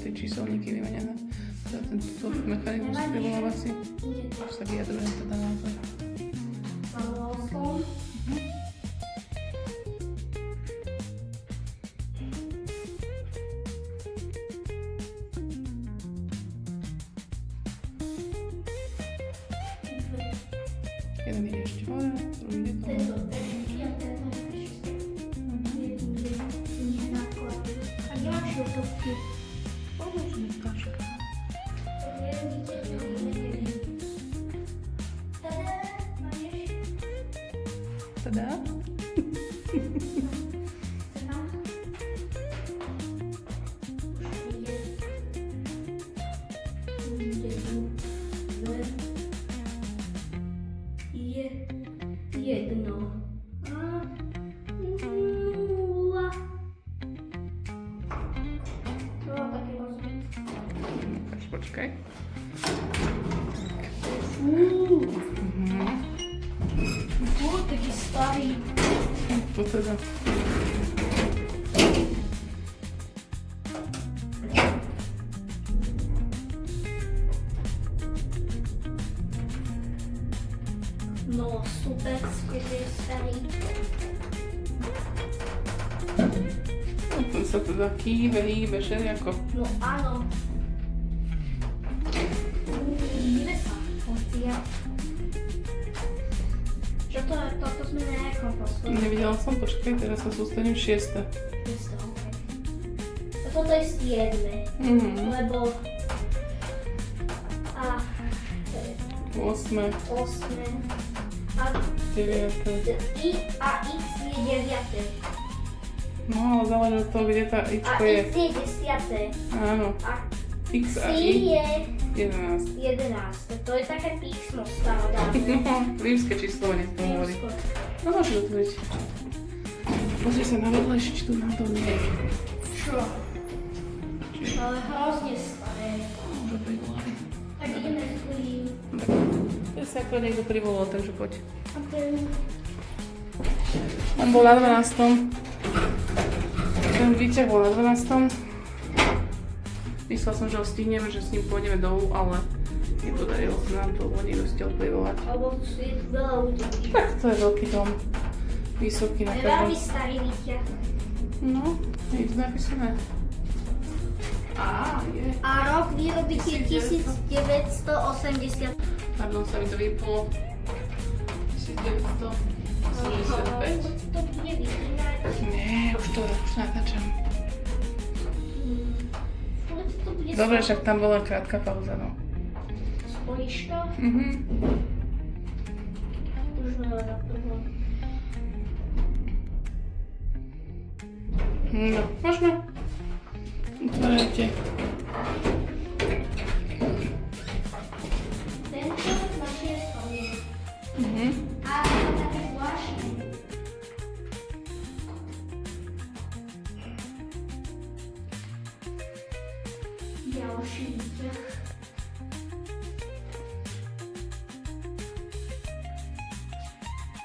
tie číselníky vymenené. Teda tento mechanizmus privolávací. Už sa vyjadrujem teda názor. Jeden ide ešte hore, druhý ide dole. A kde máš šiltovky? Pomôžme taška. Tada? Jedno. A nula. No, také môže byť. Počkaj. Taký starý. To teda. No, super, skvělý starý. Ten sa teda hýbe všelijako. No áno. Hýbe sa. Pocia. Čo to je? Toto sme na jakom poslednom? Nevidela som, počkaj, teraz sa sústredím 6. A toto je 7. Lebo... A... 8. 8. A... 9. I a X je 9. No, ale záleží od toho, kde tá A Ičko je. X je 10. Áno. A X a C I. je 11. 11. To je také písmo starodávne. No, rímske číslovanie to hovorí. No, môžeš otvoriť. Pozri sa na vedlejšie, či tu na to nie je. Čo? Ale hrozne staré. Môže byť. Tak ideme s druhým. To sa ako niekto privolal, takže poď. A ten... On bol na 12. Ten výťah bol na 12. Myslela som, že ho stihneme, že s ním pôjdeme dolu, ale nepodarilo sa nám to, lebo niekto si ťa privolať. Alebo je tu veľa ľudí. Tak to je veľký dom. Vysoký na Je každom. veľmi starý výťah. No, je tu napísané. Á, je. A rok výroby je 1980. Pardon, sa mi to vyplo. 1985. To bude vypínať. Nie, už natáčam. To bude Dobre, však tam bola krátka pauza, no. Spojíš to? Už na prvo. No, môžeme. Otvárajte. Tento na 6 je. A to také zvláštne. Ďalší výťah.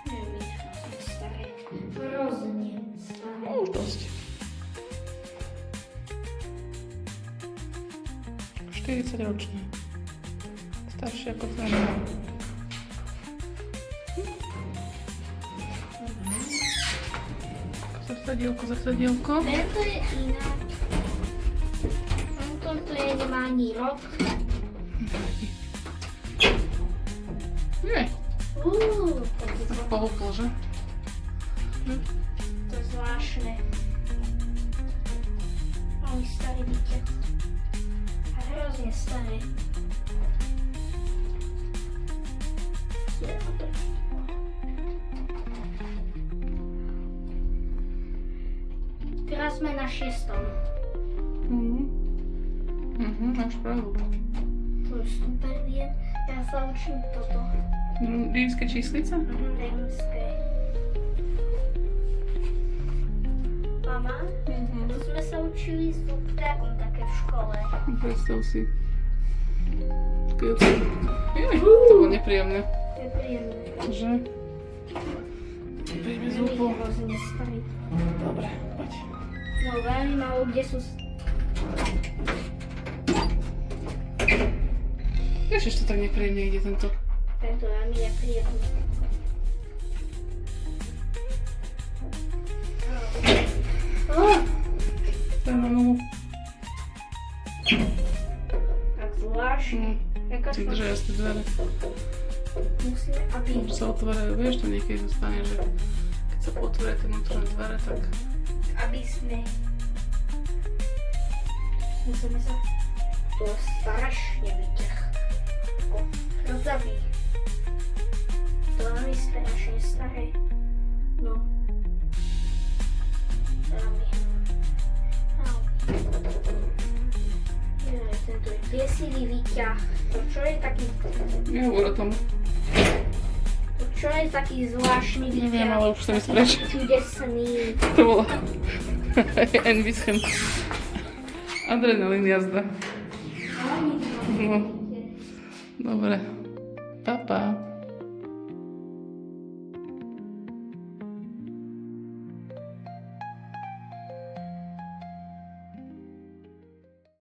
Neviem, hrozne staré. Hrozne staré. No, už dosť. 40 ročné. Staršie ako sa Zrcadielko. Tento je inak. Tento je nemá ani rok. Nie, Tak je to, pohúpol, že? to je zvláštne. Veľmi starý výťah. A hrozne starý. Teraz sme na 6. Máš pravdu. To je super, viem. Ja sa učím toto. Rímske číslice? Rímske. Mama, to sme sa učili s duptákom také v škole. Predstav si. To bolo nepríjemné. To je príjemné. Že? Poďme z úpol. Hrozne starý. Dobre, poď. No veľmi málo, kde sú... Ježiš, to tak nepríjemne ide tento. Tento je mi nepríjemný. To je mamu. Tak zvláštne. Jaká Ty držia jasné dvere. musíme, aby... Už sa otvárajú, vieš, to niekedy sa stane, že keď sa potvoria tie vnútorné dvere, tak... Aby sme... Musíme sa... To je strašne vyťah. Rozdavý. To je veľmi strašne staré. No. Veľmi. Tento je desivý výťah. To čo je taký... Nehovor o tom. To čo je taký zvláštny výťah? Neviem, ale už sa mi spreč. Čudesný. To bolo... Envischem. Adrenalín jazda. No. Dobre. Pa, pa.